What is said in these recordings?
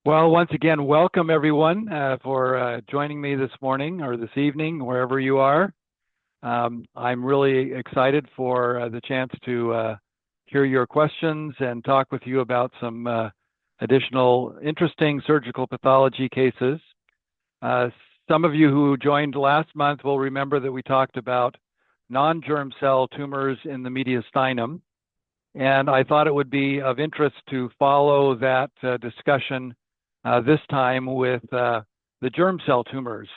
Well, once again, welcome everyone for joining me this morning or this evening, wherever you are. I'm really excited for the chance to hear your questions and talk with you about some additional interesting surgical pathology cases. Uh, some of you who joined last month will remember that we talked about non-germ cell tumors in the mediastinum, and I thought it would be of interest to follow that discussion this time with the germ cell tumors.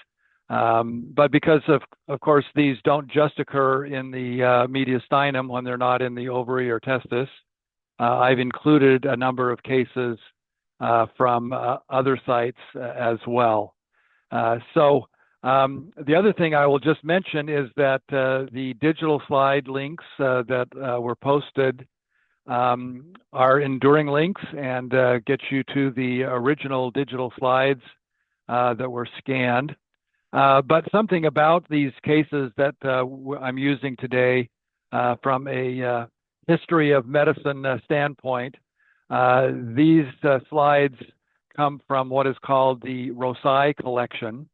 But because of course, these don't just occur in the mediastinum when they're not in the ovary or testis, I've included a number of cases from other sites as well. The other thing I will just mention is that the digital slide links that were posted are enduring links and get you to the original digital slides that were scanned. But something about these cases that I'm using today from a history of medicine standpoint, these slides come from what is called the Rosai collection.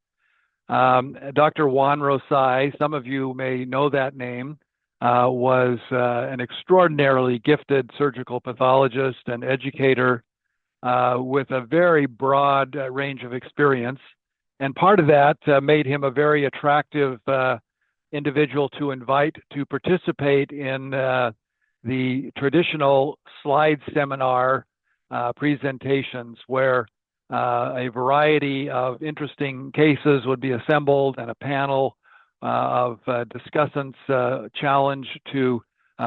Dr. Juan Rosai, some of you may know that name, was an extraordinarily gifted surgical pathologist and educator with a very broad range of experience. And part of that made him a very attractive individual to invite to participate in the traditional slide seminar presentations where a variety of interesting cases would be assembled and a panel of discussants challenged to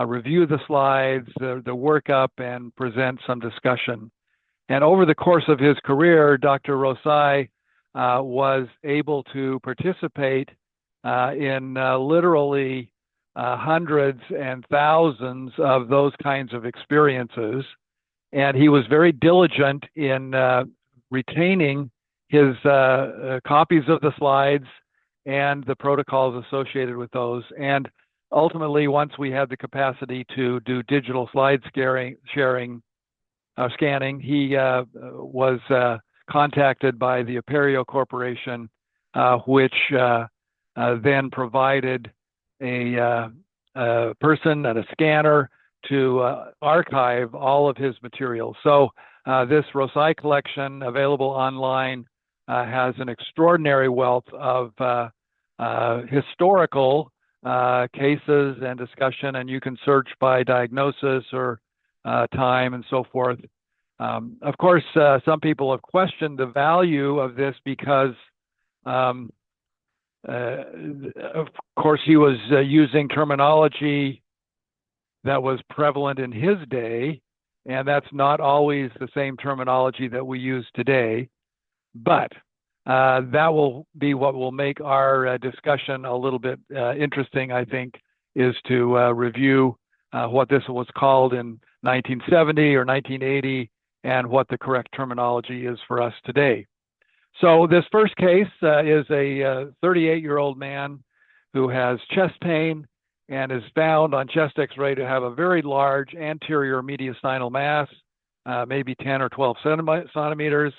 review the slides, the workup, and present some discussion. And over the course of his career, Dr. Rosai was able to participate in literally hundreds and thousands of those kinds of experiences. And he was very diligent in retaining his copies of the slides and the protocols associated with those. And ultimately, once we had the capacity to do digital slide scanning, he was contacted by the Aperio Corporation, which then provided a person and a scanner to archive all of his materials. So this Rosai collection, available online, has an extraordinary wealth of historical cases and discussion, and you can search by diagnosis or time and so forth. Of course, some people have questioned the value of this because, of course, he was using terminology that was prevalent in his day, and that's not always the same terminology that we use today. But that will be what will make our discussion a little bit interesting, I think, is to review what this was called in 1970 or 1980 and what the correct terminology is for us today. So this first case is a 38-year-old man who has chest pain and is found on chest x-ray to have a very large anterior mediastinal mass, maybe 10 or 12 centimeters.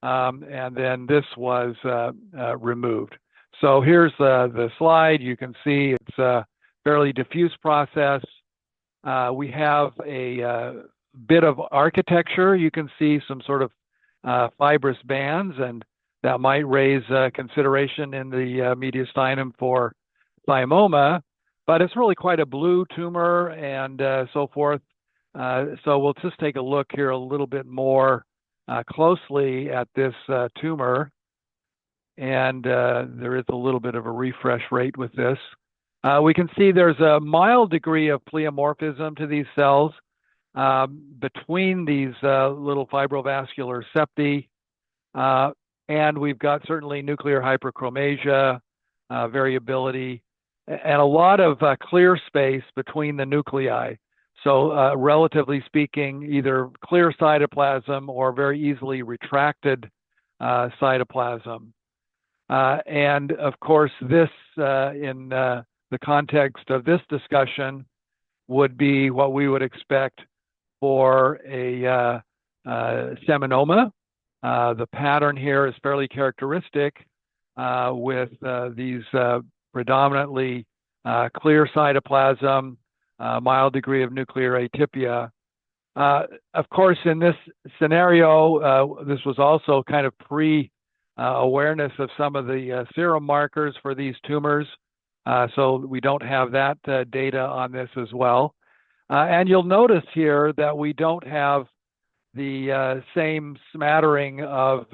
And then this was removed. So here's the slide. You can see it's a fairly diffuse process. We have a bit of architecture. You can see some sort of fibrous bands, and that might raise consideration in the mediastinum for thymoma, but it's really quite a blue tumor and so forth. So we'll just take a look here a little bit more closely at this tumor, and there is a little bit of a refresh rate with this. We can see there's a mild degree of pleomorphism to these cells between these little fibrovascular septi, and we've got certainly nuclear hyperchromasia, variability, and a lot of clear space between the nuclei. So relatively speaking, either clear cytoplasm or very easily retracted cytoplasm. And of course, this in the context of this discussion would be what we would expect for a seminoma. The pattern here is fairly characteristic with these predominantly clear cytoplasm, mild degree of nuclear atypia. Of course, in this scenario, this was also kind of pre-awareness of some of the serum markers for these tumors. So we don't have that data on this as well. And you'll notice here that we don't have the same smattering of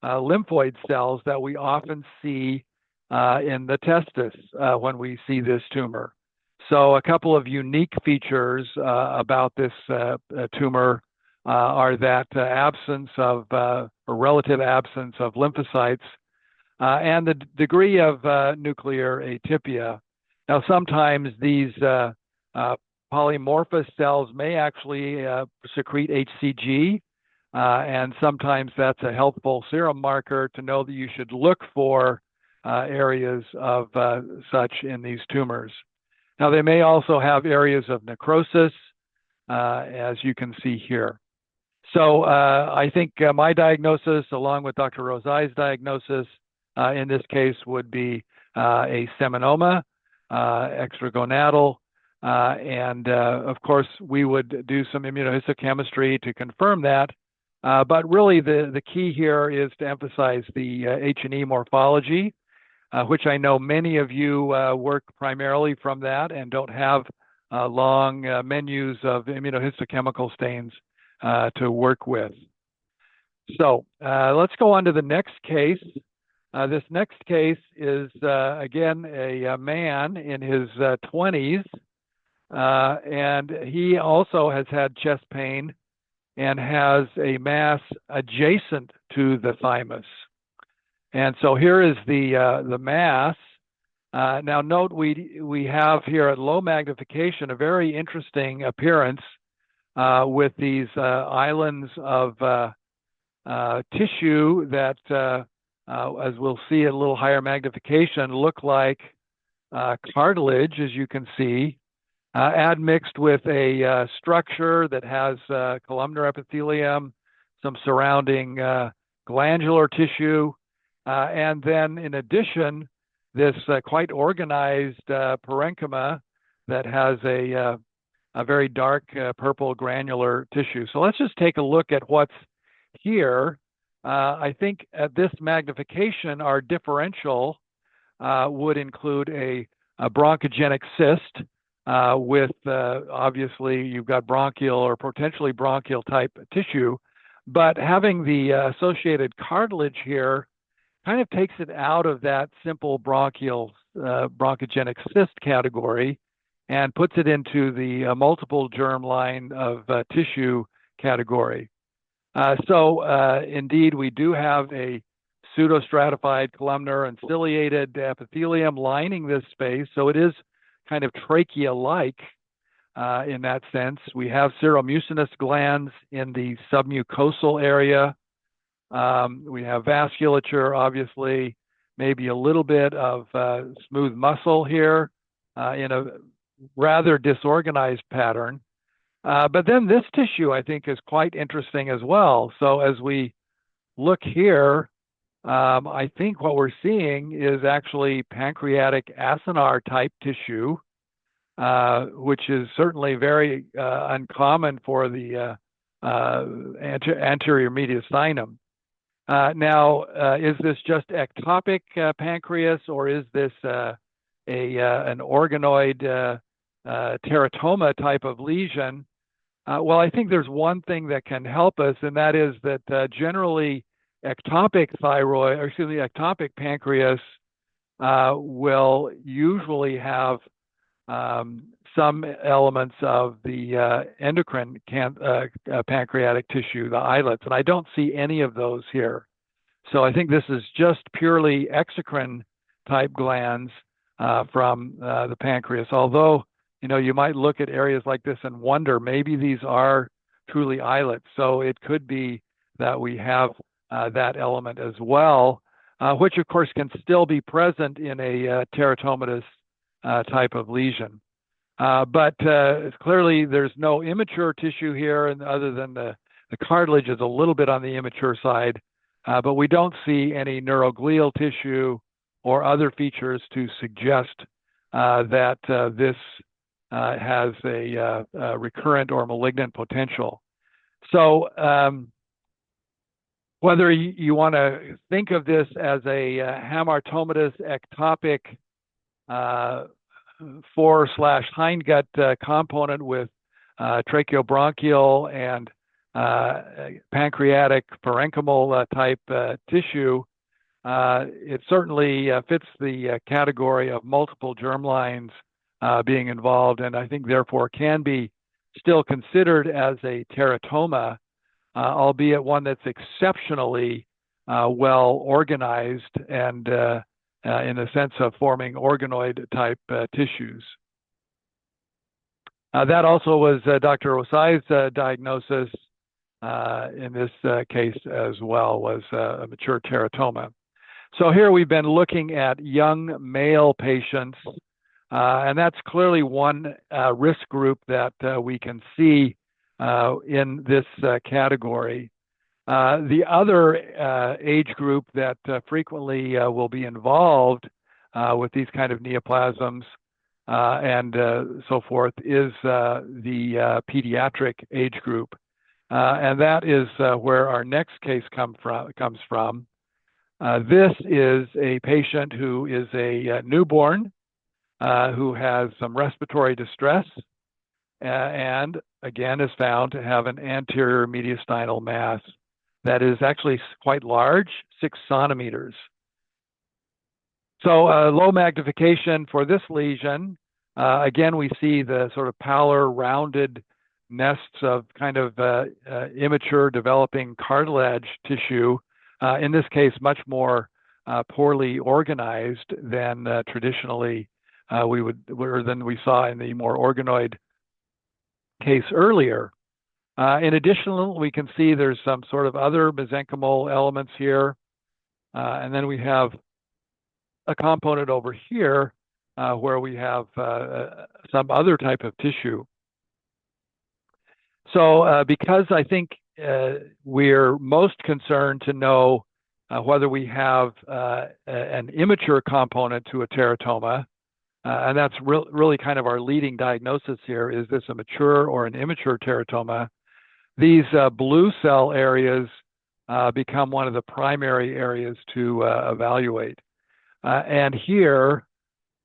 lymphoid cells that we often see in the testis when we see this tumor. So a couple of unique features about this tumor are that absence of, or relative absence of lymphocytes and the degree of nuclear atypia. Now, sometimes these polymorphous cells may actually secrete HCG, and sometimes that's a helpful serum marker to know that you should look for areas of such in these tumors. Now, they may also have areas of necrosis, as you can see here. So I think my diagnosis, along with Dr. Rosai's diagnosis, in this case would be a seminoma, extragonadal, and of course, we would do some immunohistochemistry to confirm that. But really, the key here is to emphasize the H&E morphology, which I know many of you work primarily from that and don't have long menus of immunohistochemical stains to work with. So let's go on to the next case. This next case is, again, a man in his 20s, and he also has had chest pain and has a mass adjacent to the thymus. And so here is the mass. Now note we have here at low magnification a very interesting appearance with these islands of tissue that, as we'll see at a little higher magnification, look like cartilage, as you can see, admixed with a structure that has columnar epithelium, some surrounding glandular tissue, and then in addition, this quite organized parenchyma that has a very dark purple granular tissue. So let's just take a look at what's here. I think at this magnification, our differential would include a bronchogenic cyst with obviously you've got bronchial or potentially bronchial type tissue, but having the associated cartilage here kind of takes it out of that simple bronchial bronchogenic cyst category and puts it into the multiple germline of tissue category. So indeed, we do have a pseudostratified columnar and ciliated epithelium lining this space. So it is kind of trachea-like in that sense. We have seromucinous glands in the submucosal area. We have vasculature, obviously, maybe a little bit of smooth muscle here in a rather disorganized pattern. But then this tissue, I think, is quite interesting as well. So as we look here, I think what we're seeing is actually pancreatic acinar type tissue, which is certainly very uncommon for the anterior mediastinum. Now, is this just ectopic pancreas, or is this an organoid teratoma type of lesion? Well, I think there's one thing that can help us, and that is that generally ectopic thyroid, or excuse me, ectopic pancreas will usually have some elements of the endocrine pancreatic tissue, the islets, and I don't see any of those here. So I think this is just purely exocrine type glands from the pancreas, although you might look at areas like this and wonder maybe these are truly islets. So it could be that we have that element as well, which of course can still be present in a teratomatous type of lesion. But clearly there's no immature tissue here, and other than the The cartilage is a little bit on the immature side, but we don't see any neuroglial tissue or other features to suggest that this has a recurrent or malignant potential. So whether you want to think of this as a hamartomatous ectopic fore/hindgut component with tracheobronchial and pancreatic parenchymal type tissue, it certainly fits the category of multiple germlines being involved, and I think therefore can be still considered as a teratoma, albeit one that's exceptionally well organized and in the sense of forming organoid type tissues. That also was Dr. Osai's diagnosis in this case as well, was a mature teratoma. So here we've been looking at young male patients, and that's clearly one risk group that we can see in this category. The other age group that frequently will be involved with these kind of neoplasms and so forth is the pediatric age group. And that is where our next case comes from. This is a patient who is a newborn who has some respiratory distress and again is found to have an anterior mediastinal mass that is actually quite large, 6 centimeters. So low magnification for this lesion. Again, we see the sort of pallor rounded nests of kind of immature developing cartilage tissue. In this case, much more poorly organized than traditionally than we saw in the more organoid case earlier. In addition, we can see there's some sort of other mesenchymal elements here. And then we have a component over here where we have some other type of tissue. So because I think we're most concerned to know whether we have an immature component to a teratoma, and that's really kind of our leading diagnosis here, is this a mature or an immature teratoma? These blue cell areas become one of the primary areas to evaluate. And here,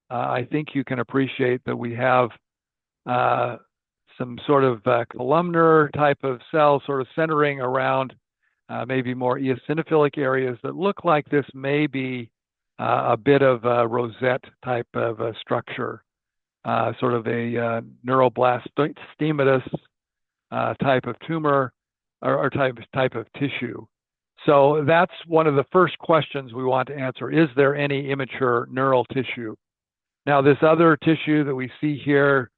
I think you can appreciate that we have some sort of columnar type of cells sort of centering around maybe more eosinophilic areas that look like this may be a bit of a rosette type of structure, sort of a neuroblastomatous type of tumor or type of tissue. So that's one of the first questions we want to answer. Is there any immature neural tissue? Now, this other tissue that we see here,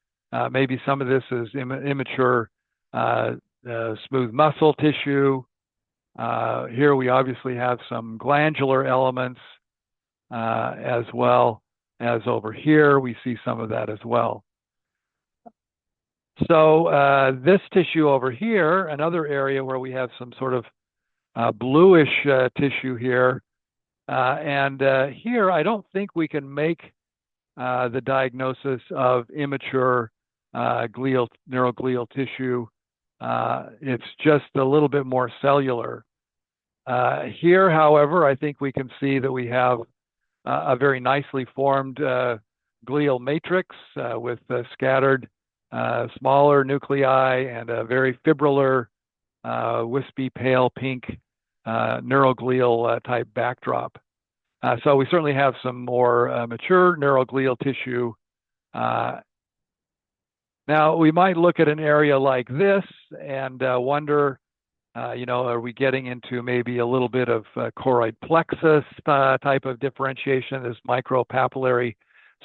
maybe some of this is immature smooth muscle tissue. Here we obviously have some glandular elements as well as over here. We see some of that as well. So this tissue over here, another area where we have some sort of bluish tissue here. And here, I don't think we can make the diagnosis of immature neuroglial tissue. It's just a little bit more cellular. Here, however, I think we can see that we have a very nicely formed glial matrix with scattered smaller nuclei and a very fibrillar, wispy, pale pink neuroglial type backdrop. So we certainly have some more mature neuroglial tissue. Now, we might look at an area like this and wonder, are we getting into maybe a little bit of choroid plexus type of differentiation as micropapillary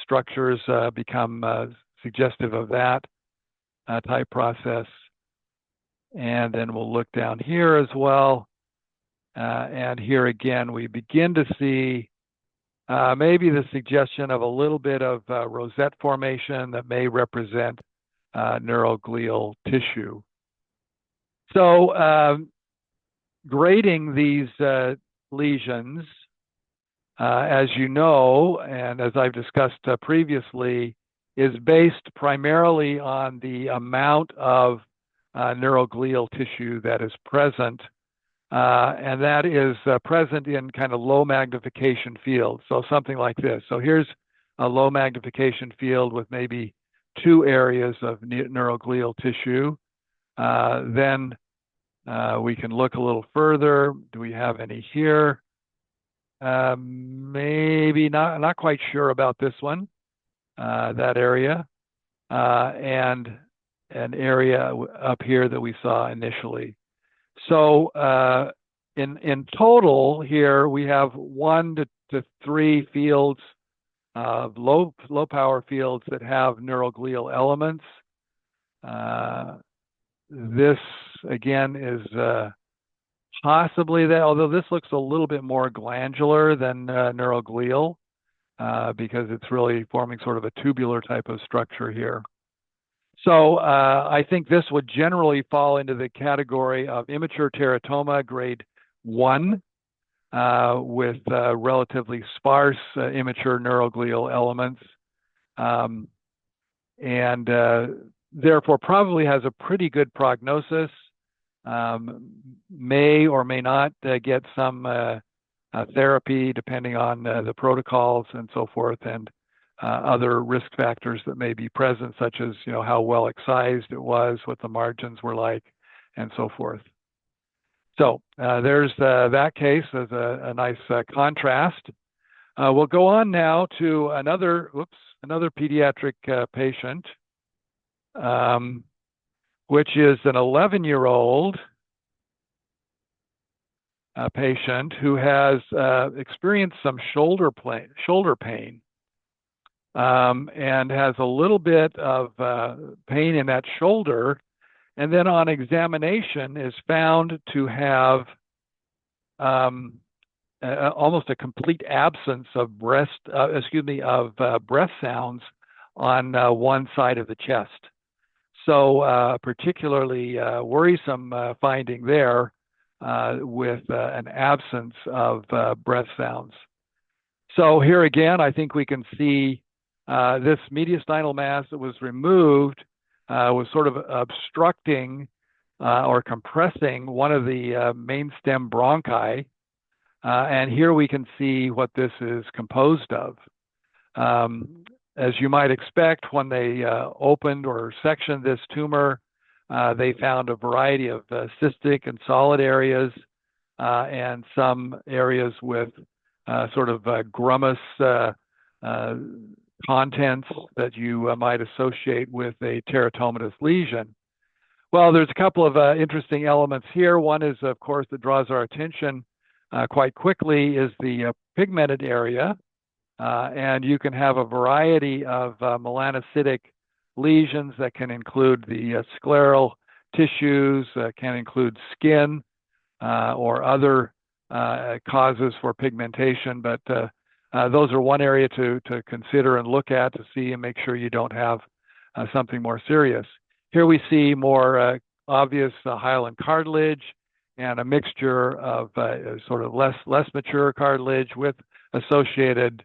structures become suggestive of that type process. And then we'll look down here as well. And here again, we begin to see maybe the suggestion of a little bit of rosette formation that may represent neuroglial tissue. So grading these lesions, as you know, and as I've discussed previously, is based primarily on the amount of neuroglial tissue that is present, and that is present in kind of low magnification fields. So something like this. So here's a low magnification field with maybe two areas of neuroglial tissue. Then we can look a little further. Do we have any here? Maybe not. Not quite sure about this one. That area, and an area up here that we saw initially. So in total here we have 1 to 3 fields of low power fields that have neuroglial elements. This again is possibly that, although this looks a little bit more glandular than neuroglial because it's really forming sort of a tubular type of structure here. So I think this would generally fall into the category of immature teratoma grade 1 with relatively sparse immature neuroglial elements, and therefore probably has a pretty good prognosis, may or may not get some therapy depending on the protocols and so forth, and other risk factors that may be present, such as how well excised it was, what the margins were like, and so forth. So there's that case as a nice contrast. We'll go on now to another pediatric patient, which is an 11-year-old patient who has experienced some shoulder pain. And has a little bit of pain in that shoulder, and then on examination is found to have almost a complete absence of breath sounds on one side of the chest. So particularly worrisome finding there with an absence of breath sounds. So here again, I think we can see this mediastinal mass that was removed was sort of obstructing or compressing one of the main stem bronchi. And here we can see what this is composed of. As you might expect, when they opened or sectioned this tumor, they found a variety of cystic and solid areas, and some areas with sort of grumous contents that you might associate with a teratomatous lesion. Well, there's a couple of interesting elements here. One is, of course, that draws our attention quite quickly is the pigmented area. And you can have a variety of melanocytic lesions that can include the scleral tissues, can include skin or other causes for pigmentation, but those are one area to consider and look at to see and make sure you don't have something more serious. Here we see more obvious hyaline cartilage and a mixture of sort of less mature cartilage with associated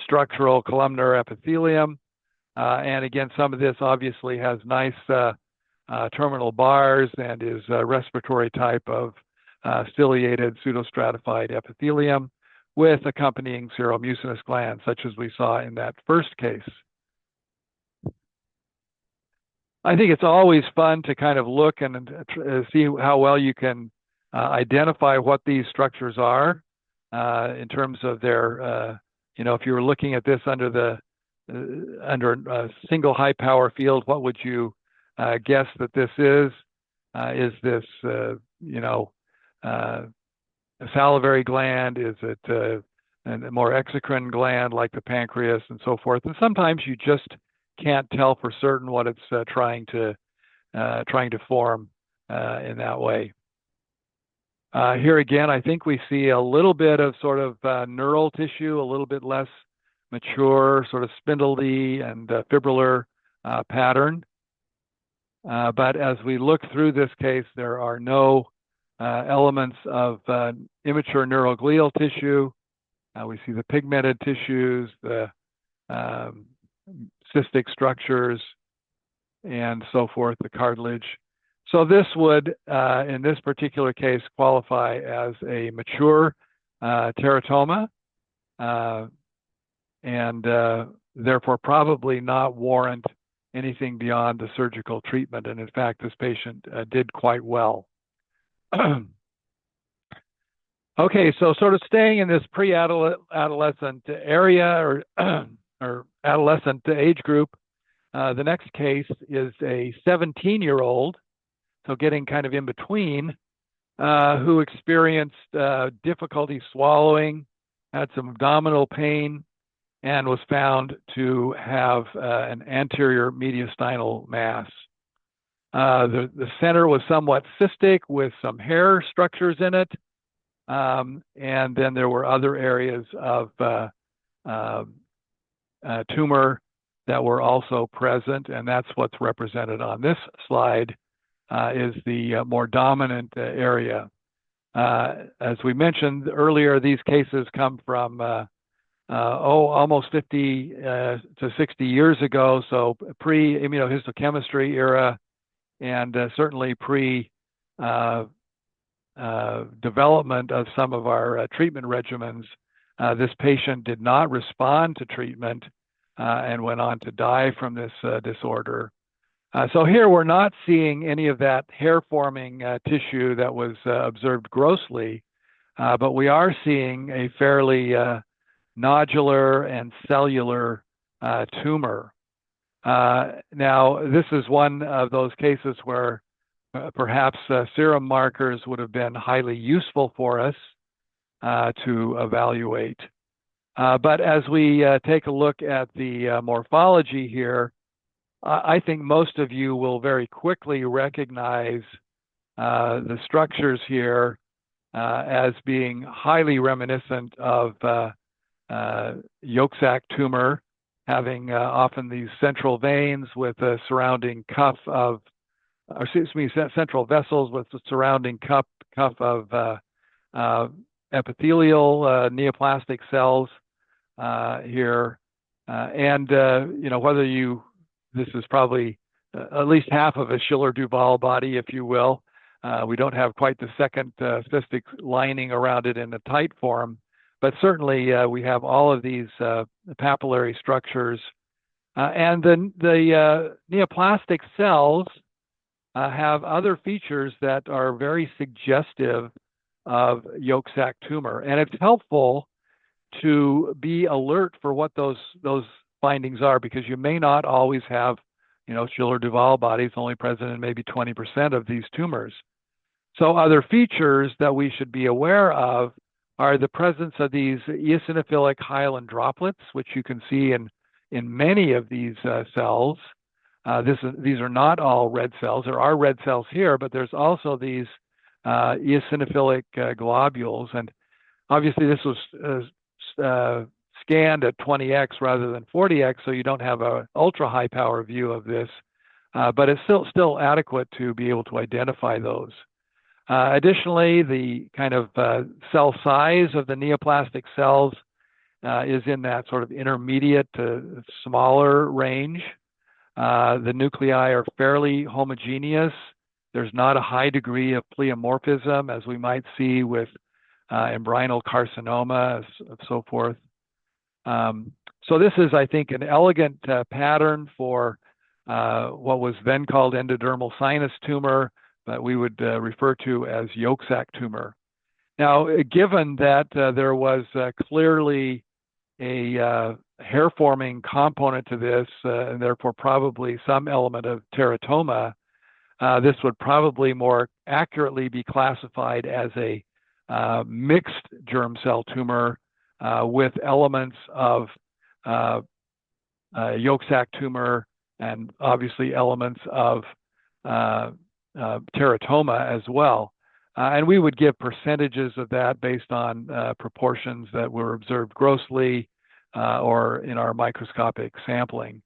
structural columnar epithelium. And again, some of this obviously has nice terminal bars and is a respiratory type of ciliated pseudostratified epithelium with accompanying seromucinous glands, such as we saw in that first case. I think it's always fun to kind of look and see how well you can identify what these structures are in terms of their, if you were looking at this under a single high power field, what would you guess that this is? Is this, a salivary gland? Is it a more exocrine gland like the pancreas and so forth? And sometimes you just can't tell for certain what it's trying to form in that way. Here again, I think we see a little bit of sort of neural tissue, a little bit less mature, sort of spindly and fibrillar pattern. But as we look through this case, there are no elements of immature neuroglial tissue. We see the pigmented tissues, the cystic structures, and so forth, the cartilage. So this would, in this particular case, qualify as a mature teratoma, and therefore probably not warrant anything beyond the surgical treatment. And in fact, this patient did quite well. Okay, so sort of staying in this pre-adolescent area or adolescent age group, the next case is a 17-year-old, so getting kind of in between, who experienced difficulty swallowing, had some abdominal pain, and was found to have an anterior mediastinal mass. The center was somewhat cystic with some hair structures in it, and then there were other areas of tumor that were also present, and that's what's represented on this slide, is the more dominant area. As we mentioned earlier, these cases come from almost 50 to 60 years ago, so pre-immunohistochemistry era, and certainly pre-development of some of our treatment regimens. This patient did not respond to treatment and went on to die from this disorder. So here we're not seeing any of that hair-forming tissue that was observed grossly, but we are seeing a fairly nodular and cellular tumor. Now, this is one of those cases where perhaps serum markers would have been highly useful for us to evaluate. But as we take a look at the morphology here, I think most of you will very quickly recognize the structures here as being highly reminiscent of yolk sac tumor, having often these central veins with a surrounding cuff of, central vessels with the surrounding cuff of epithelial neoplastic cells here. And, whether this is probably at least half of a Schiller-Duval body, if you will. We don't have quite the second cystic lining around it in a tight form, but certainly we have all of these papillary structures. And the neoplastic cells have other features that are very suggestive of yolk sac tumor. And it's helpful to be alert for what those findings are, because you may not always have, Schiller-Duval bodies only present in maybe 20% of these tumors. So other features that we should be aware of are the presence of these eosinophilic hyaline droplets, which you can see in many of these cells. These are not all red cells. There are red cells here, but there's also these eosinophilic globules. And obviously this was scanned at 20x rather than 40x, so you don't have an ultra high power view of this, but it's still adequate to be able to identify those. Additionally, the kind of cell size of the neoplastic cells is in that sort of intermediate to smaller range. The nuclei are fairly homogeneous. There's not a high degree of pleomorphism as we might see with embryonal carcinoma and so forth. So this is, I think, an elegant pattern for what was then called endodermal sinus tumor, but we would refer to as yolk sac tumor. Now, given that there was clearly a hair-forming component to this, and therefore probably some element of teratoma, this would probably more accurately be classified as a mixed germ cell tumor with elements of yolk sac tumor and obviously elements of teratoma as well. And we would give percentages of that based on proportions that were observed grossly or in our microscopic sampling.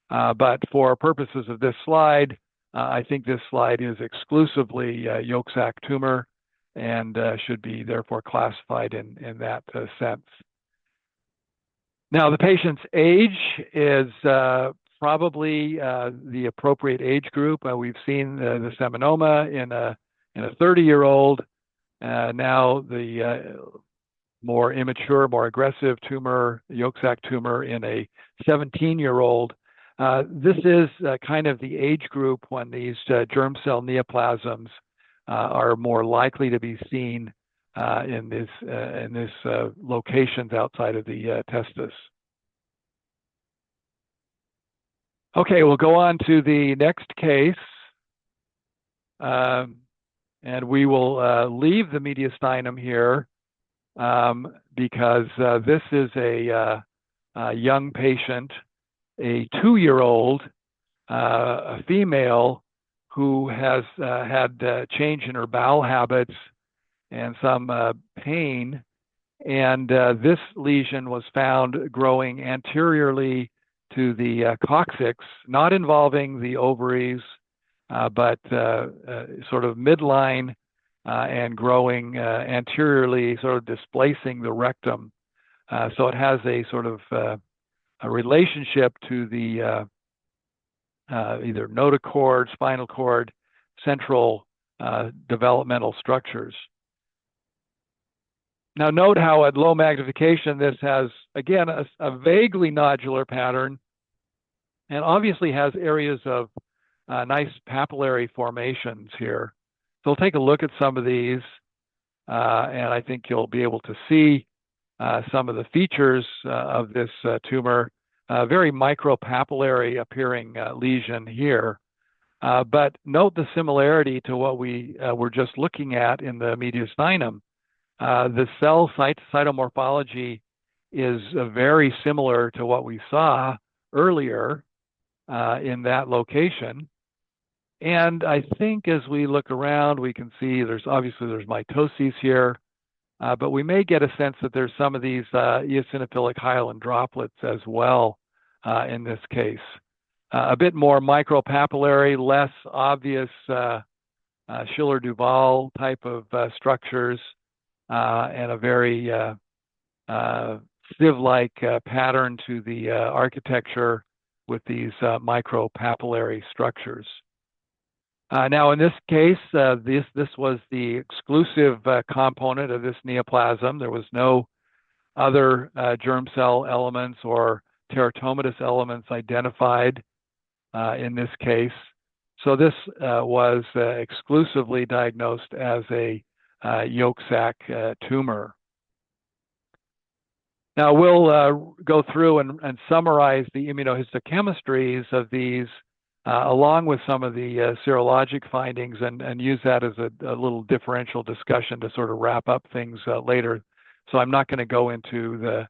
But for purposes of this slide, I think this slide is exclusively yolk sac tumor and should be therefore classified in that sense. Now, the patient's age is probably the appropriate age group. We've seen the seminoma in a 30-year-old. Now the more immature, more aggressive tumor, yolk sac tumor in a 17-year-old. This is kind of the age group when these germ cell neoplasms are more likely to be seen in this locations outside of the testis. Okay, we'll go on to the next case, and we will leave the mediastinum here because this is a young patient, a 2-year-old, a female who has had change in her bowel habits and some pain. And this lesion was found growing anteriorly to the coccyx, not involving the ovaries, but sort of midline and growing anteriorly, sort of displacing the rectum. So it has a sort of a relationship to the either notochord, spinal cord, central developmental structures. Now note how at low magnification this has, again, a vaguely nodular pattern and obviously has areas of nice papillary formations here. So we'll take a look at some of these and I think you'll be able to see some of the features of this tumor. Very micropapillary appearing lesion here. But note the similarity to what we were just looking at in the mediastinum. The cell cytomorphology is very similar to what we saw earlier in that location. And I think as we look around, we can see there's mitoses here, but we may get a sense that there's some of these eosinophilic hyaline droplets as well in this case. A bit more micropapillary, less obvious Schiller-Duval type of structures, and a very sieve-like pattern to the architecture with these micropapillary structures. Now, in this case, this was the exclusive component of this neoplasm. There was no other germ cell elements or teratomatous elements identified in this case. So this was exclusively diagnosed as a yolk sac tumor. Now we'll go through and summarize the immunohistochemistries of these along with some of the serologic findings and use that as a little differential discussion to sort of wrap up things later. So I'm not going to go into the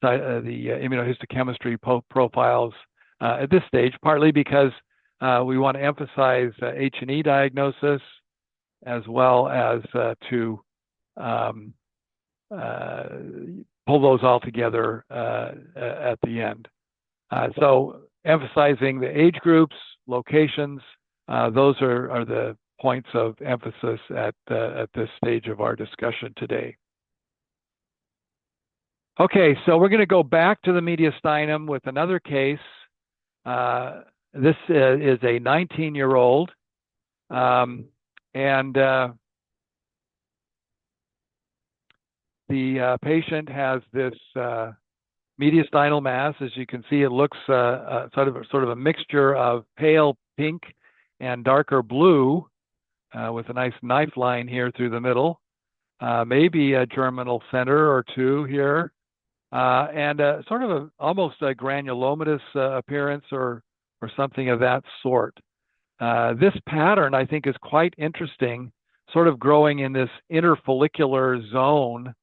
immunohistochemistry profiles at this stage, partly because we want to emphasize H&E diagnosis as well as to pull those all together at the end. So emphasizing the age groups, locations, those are the points of emphasis at this stage of our discussion today. Okay, so we're going to go back to the mediastinum with another case. This is a 19-year-old, and the patient has this mediastinal mass. As you can see, it looks sort of a mixture of pale pink and darker blue with a nice knife line here through the middle. Maybe a germinal center or two here, and sort of almost a granulomatous appearance or something of that sort. This pattern, I think, is quite interesting, sort of growing in this interfollicular zone.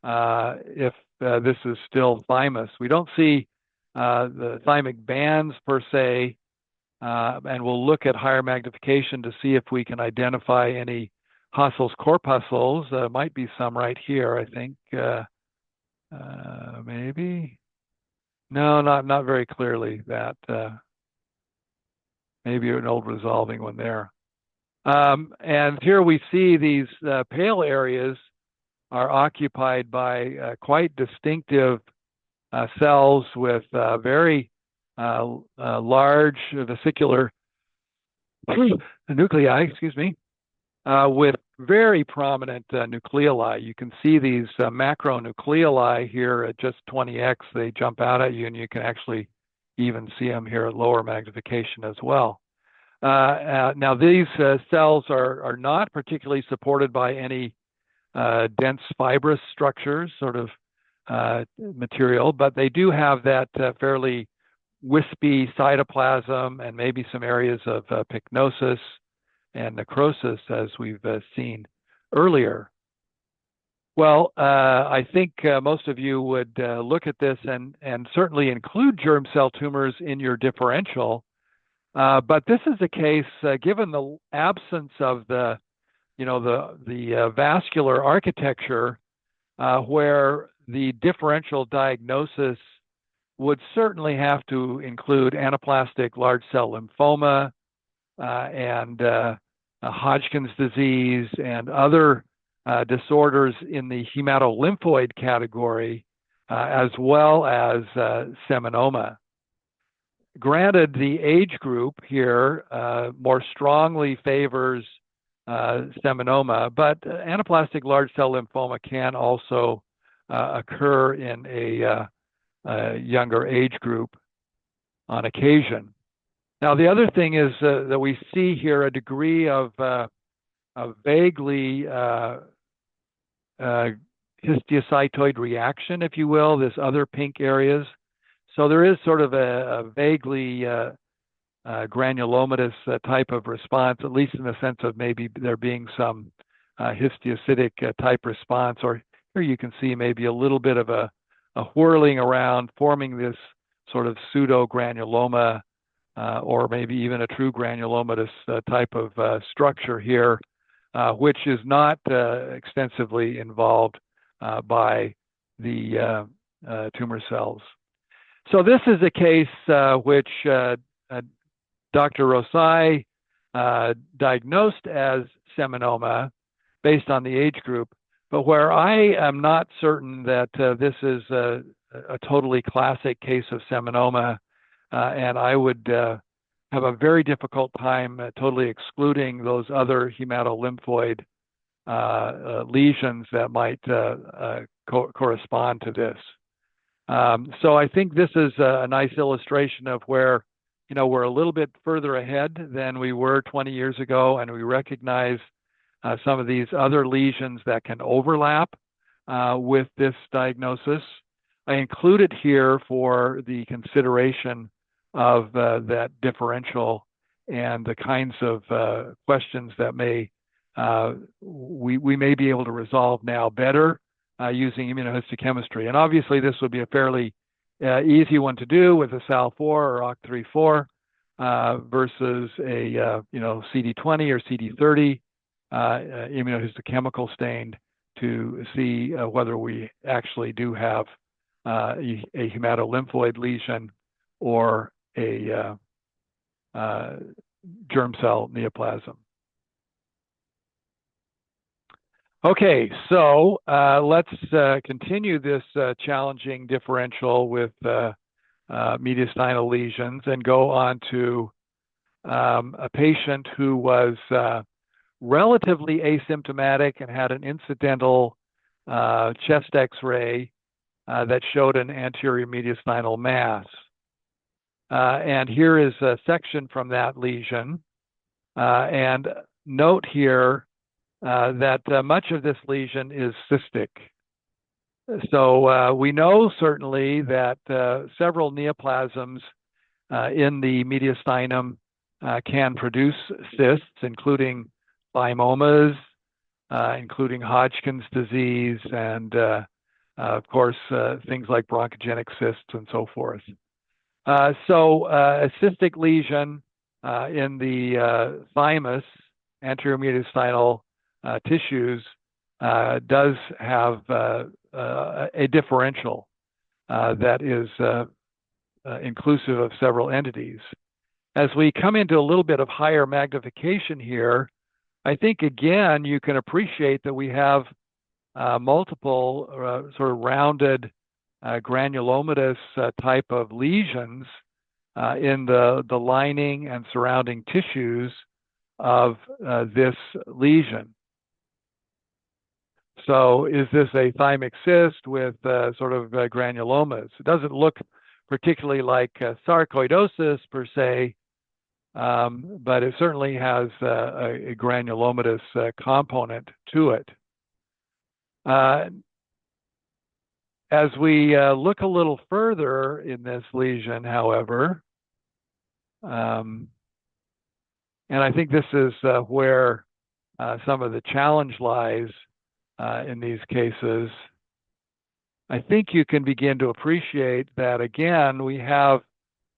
If this is still thymus. We don't see the thymic bands per se, and we'll look at higher magnification to see if we can identify any Hassel's corpuscles. Might be some right here, I think. Maybe. No, not very clearly that. maybe an old resolving one there. And here we see these pale areas are occupied by quite distinctive cells with very large vesicular nuclei, excuse me, with very prominent nucleoli. You can see these macronucleoli here at just 20x. They jump out at you, and you can actually even see them here at lower magnification as well. Now, these cells are not particularly supported by any dense fibrous structures, sort of material, but they do have that fairly wispy cytoplasm and maybe some areas of pycnosis and necrosis, as we've seen earlier. Well, I think most of you would look at this and certainly include germ cell tumors in your differential. But this is a case, given the absence of the vascular architecture, where the differential diagnosis would certainly have to include anaplastic large cell lymphoma and Hodgkin's disease and other disorders in the hematolymphoid category, as well as seminoma. Granted, the age group here more strongly favors seminoma, but anaplastic large cell lymphoma can also occur in a younger age group on occasion. Now, the other thing is that we see here a degree of vaguely histiocytoid reaction, if you will, this other pink areas. So there is sort of a vaguely granulomatous type of response, at least in the sense of maybe there being some histiocytic type response, or here you can see maybe a little bit of a whirling around, forming this sort of pseudo-granuloma, or maybe even a true granulomatous type of structure here, which is not extensively involved by the tumor cells. So this is a case which Dr. Rosai diagnosed as seminoma based on the age group, but where I am not certain that this is a totally classic case of seminoma, and I would have a very difficult time totally excluding those other hematolymphoid lesions that might correspond to this. So I think this is a nice illustration of where, we're a little bit further ahead than we were 20 years ago, and we recognize some of these other lesions that can overlap with this diagnosis. I include it here for the consideration of that differential and the kinds of questions that we may be able to resolve now better using immunohistochemistry. And obviously this would be a fairly easy one to do with a SAL4 or OCT3-4 versus a CD20 or CD30 immunohistochemical stained to see whether we actually do have a hematolymphoid lesion or a germ cell neoplasm. Okay, so let's continue this challenging differential with mediastinal lesions and go on to a patient who was relatively asymptomatic and had an incidental chest X-ray that showed an anterior mediastinal mass. And here is a section from that lesion. And note here that much of this lesion is cystic. So we know certainly that several neoplasms in the mediastinum can produce cysts, including thymomas, including Hodgkin's disease, and of course things like bronchogenic cysts and so forth. So a cystic lesion in the thymus, anterior mediastinal tissues, does have a differential that is inclusive of several entities. As we come into a little bit of higher magnification here, I think again you can appreciate that we have multiple sort of rounded granulomatous type of lesions in the lining and surrounding tissues of this lesion. So is this a thymic cyst with sort of granulomas? It doesn't look particularly like sarcoidosis per se, but it certainly has a granulomatous component to it. As we look a little further in this lesion, however, and I think this is where some of the challenge lies in these cases, I think you can begin to appreciate that, again, we have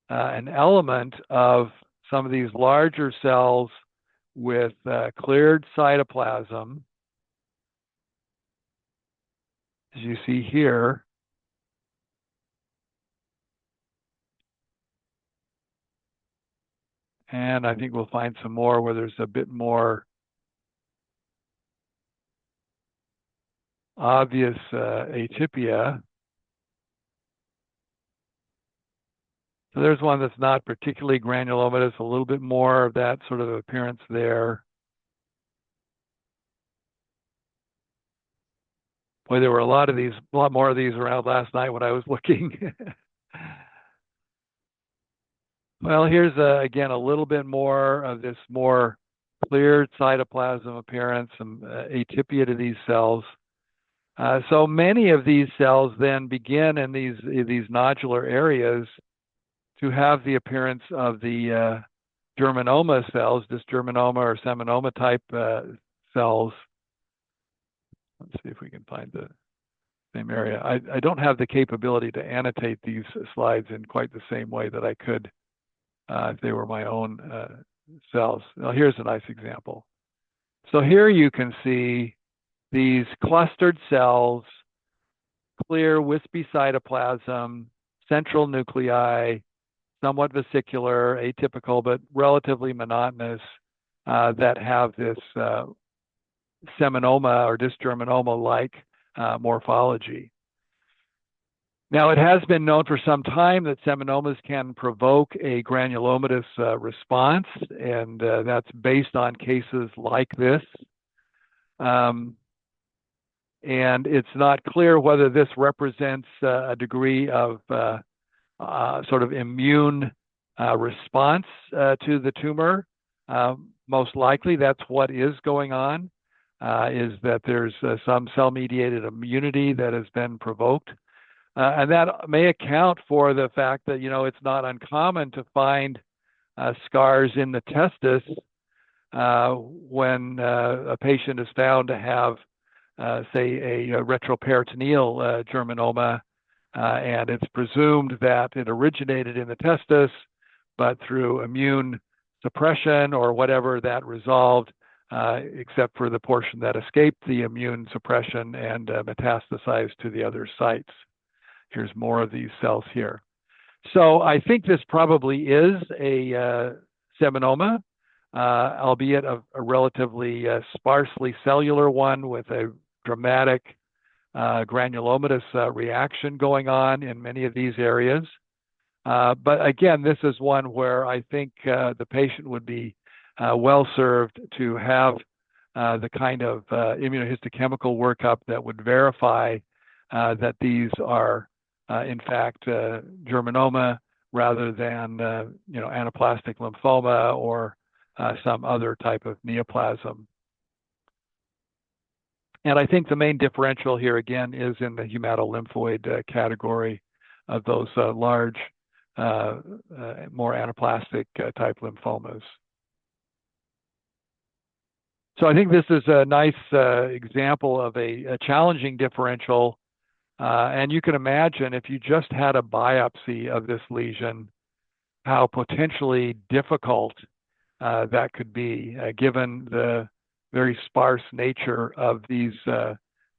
an element of some of these larger cells with cleared cytoplasm, as you see here. And I think we'll find some more where there's a bit more obvious atypia. So there's one that's not particularly granulomatous, a little bit more of that sort of appearance there. Boy, there were a lot more of these around last night when I was looking. Well, here's again a little bit more of this more cleared cytoplasm appearance, some atypia to these cells. So many of these cells then begin in these nodular areas to have the appearance of the germinoma cells, dysgerminoma or seminoma type cells. Let's see if we can find the same area. I don't have the capability to annotate these slides in quite the same way that I could if they were my own cells. Now here's a nice example. So here you can see these clustered cells, clear wispy cytoplasm, central nuclei, somewhat vesicular, atypical, but relatively monotonous, that have this seminoma or dysgerminoma-like morphology. Now, it has been known for some time that seminomas can provoke a granulomatous response, and that's based on cases like this. And it's not clear whether this represents a degree of sort of immune response to the tumor. Most likely that's what is going on, is that there's some cell-mediated immunity that has been provoked. And that may account for the fact that, it's not uncommon to find scars in the testis when a patient is found to have, say, a retroperitoneal germinoma, and it's presumed that it originated in the testis, but through immune suppression or whatever that resolved, except for the portion that escaped the immune suppression and metastasized to the other sites. Here's more of these cells here. So I think this probably is a seminoma, albeit a relatively sparsely cellular one with a dramatic granulomatous reaction going on in many of these areas. But again, this is one where I think the patient would be well served to have the kind of immunohistochemical workup that would verify that these are in fact germinoma rather than anaplastic lymphoma or some other type of neoplasm. And I think the main differential here again is in the hematolymphoid category of those large, more anaplastic type lymphomas. So I think this is a nice example of a challenging differential. And you can imagine if you just had a biopsy of this lesion, how potentially difficult that could be, given the very sparse nature of these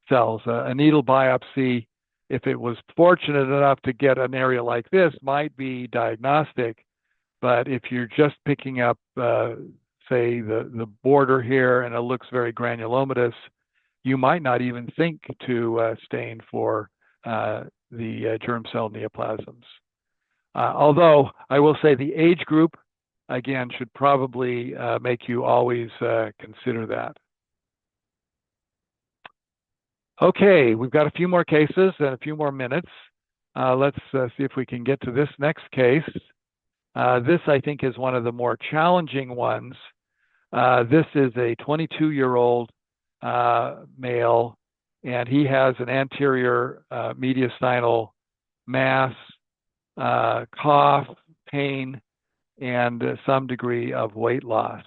cells. A needle biopsy, if it was fortunate enough to get an area like this, might be diagnostic, But if you're just picking up, say, the border here and it looks very granulomatous, you might not even think to stain for the germ cell neoplasms. Although I will say the age group, again, should probably make you always consider that. Okay, we've got a few more cases and a few more minutes. Let's see if we can get to this next case. This, I think, is one of the more challenging ones. This is a 22-year-old male, and he has an anterior mediastinal mass, cough, pain, and some degree of weight loss.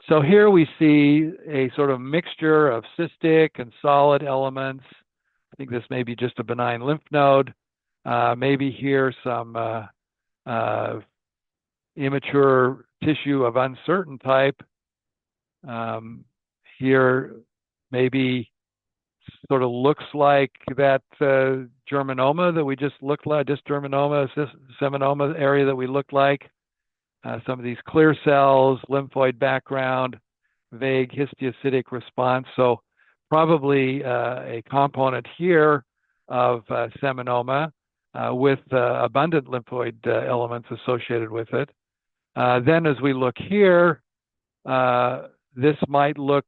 So here we see a sort of mixture of cystic and solid elements. I think this may be just a benign lymph node. Maybe here some immature tissue of uncertain type. Here maybe sort of looks like that germinoma that we just looked like, dysgerminoma, seminoma area that we looked like. Some of these clear cells, lymphoid background, vague histiocytic response. So probably a component here of seminoma with abundant lymphoid elements associated with it. Then as we look here, this might look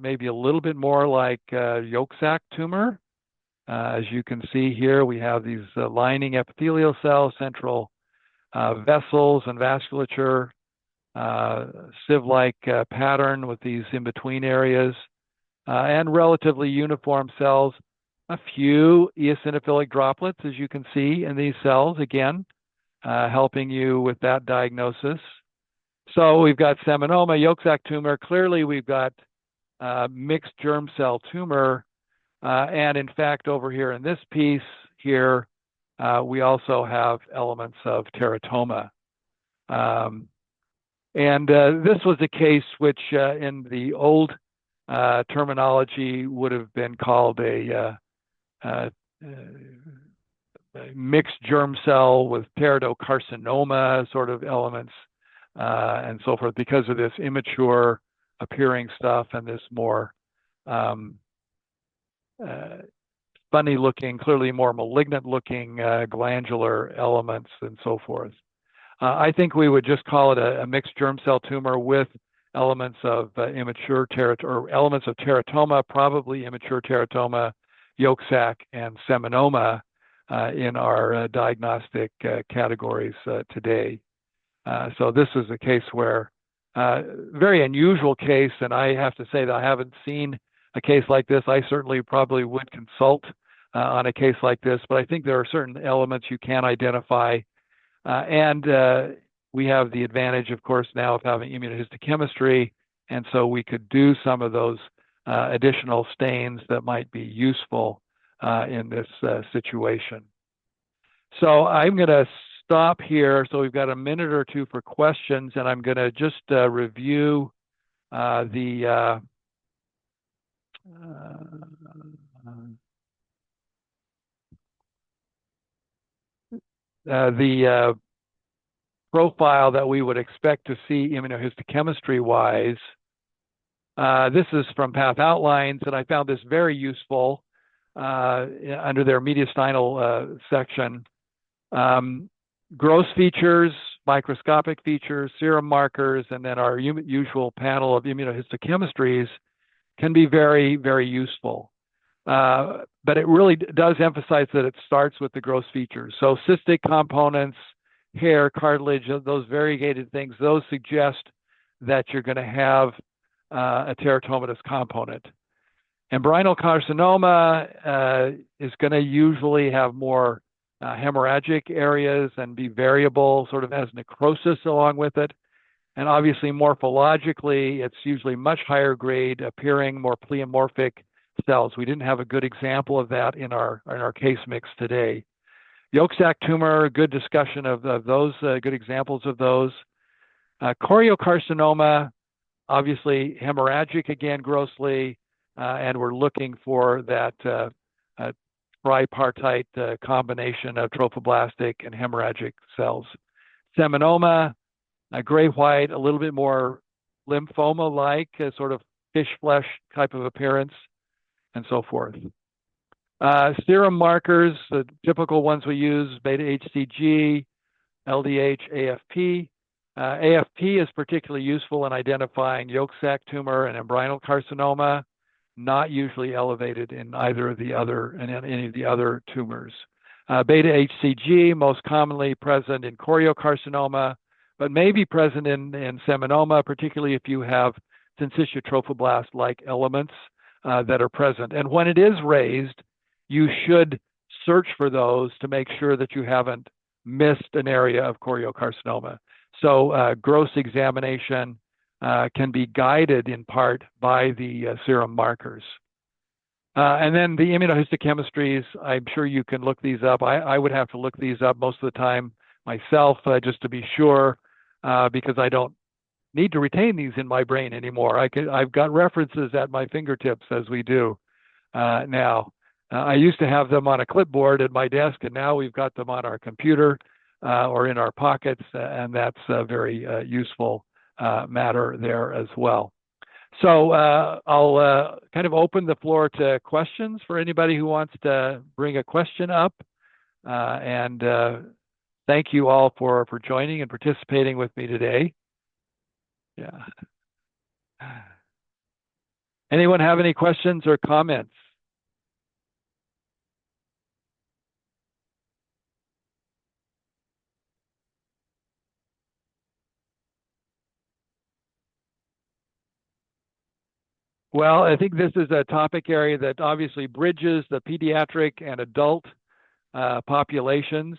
maybe a little bit more like yolk sac tumor. As you can see here, we have these lining epithelial cells, central vessels and vasculature, sieve-like pattern with these in-between areas, and relatively uniform cells. A few eosinophilic droplets, as you can see in these cells, again, helping you with that diagnosis. So we've got seminoma, yolk sac tumor. Clearly, we've got mixed germ cell tumor. And in fact, over here in this piece here, we also have elements of teratoma. And this was a case which in the old terminology would have been called a mixed germ cell with teratocarcinoma sort of elements and so forth, because of this immature appearing stuff and this more funny looking, clearly more malignant looking glandular elements and so forth. I think we would just call it a mixed germ cell tumor with elements of immature or elements of teratoma, probably immature teratoma, yolk sac, and seminoma in our diagnostic categories today. So this is a case where, very unusual case, and I have to say that I haven't seen a case like this. I certainly probably would consult on a case like this, but I think there are certain elements you can identify. And we have the advantage, of course, now of having immunohistochemistry, and so we could do some of those additional stains that might be useful in this situation. So I'm going to stop here. So we've got a minute or two for questions, and I'm going to just review the profile that we would expect to see immunohistochemistry-wise. This is from Path Outlines, and I found this very useful under their mediastinal section. Gross features, microscopic features, serum markers, and then our usual panel of immunohistochemistries can be very, very useful. But it really does emphasize that it starts with the gross features. So cystic components, hair, cartilage, those variegated things, those suggest that you're going to have a teratomatous component. Embryonal carcinoma is going to usually have more hemorrhagic areas and be variable, sort of as necrosis along with it. And obviously morphologically, it's usually much higher grade, appearing more pleomorphic cells. We didn't have a good example of that in our case mix today. Yolk sac tumor, good discussion of those, good examples of those. Choriocarcinoma, obviously hemorrhagic again grossly, and we're looking for that tripartite combination of trophoblastic and hemorrhagic cells. seminoma, gray white, a little bit more lymphoma-like, sort of fish flesh type of appearance, and so forth. Serum markers, the typical ones we use, beta-HCG, LDH, AFP. AFP is particularly useful in identifying yolk sac tumor and embryonal carcinoma, not usually elevated in either of the other, in any of the other tumors. Beta-HCG, most commonly present in choriocarcinoma, but may be present in seminoma, particularly if you have syncytial trophoblast-like elements that are present. And when it is raised, you should search for those to make sure that you haven't missed an area of choriocarcinoma. So gross examination can be guided in part by the serum markers. And then the immunohistochemistries, I'm sure you can look these up. I would have to look these up most of the time myself just to be sure, because I don't need to retain these in my brain anymore. I've got references at my fingertips as we do now. I used to have them on a clipboard at my desk, and now we've got them on our computer or in our pockets, and that's a very useful matter there as well. So I'll kind of open the floor to questions for anybody who wants to bring a question up. And thank you all for joining and participating with me today. Yeah. Anyone have any questions or comments? Well, I think this is a topic area that obviously bridges the pediatric and adult populations.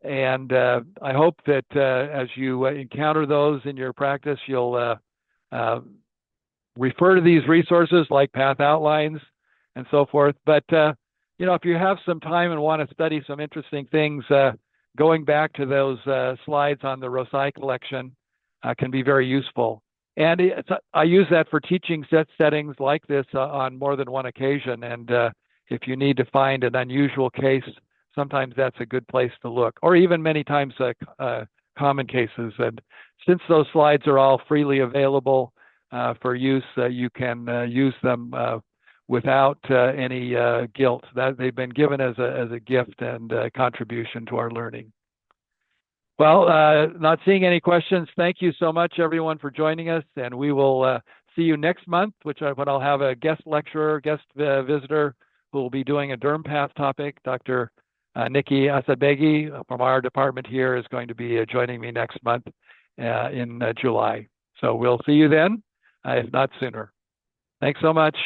And I hope that as you encounter those in your practice, you'll refer to these resources like path outlines and so forth. But, you know, if you have some time and want to study some interesting things, going back to those slides on the Rosai collection can be very useful. And I use that for teaching settings like this on more than one occasion. And if you need to find an unusual case, sometimes that's a good place to look, or even many times common cases. And since those slides are all freely available for use, you can use them without any guilt. That they've been given as a gift and a contribution to our learning. Well, not seeing any questions. Thank you so much, everyone, for joining us. And we will see you next month, when I'll have a guest lecturer, guest visitor, who will be doing a DermPath topic. Dr. Nikki Asadbegi from our department here is going to be joining me next month in July. So we'll see you then, if not sooner. Thanks so much.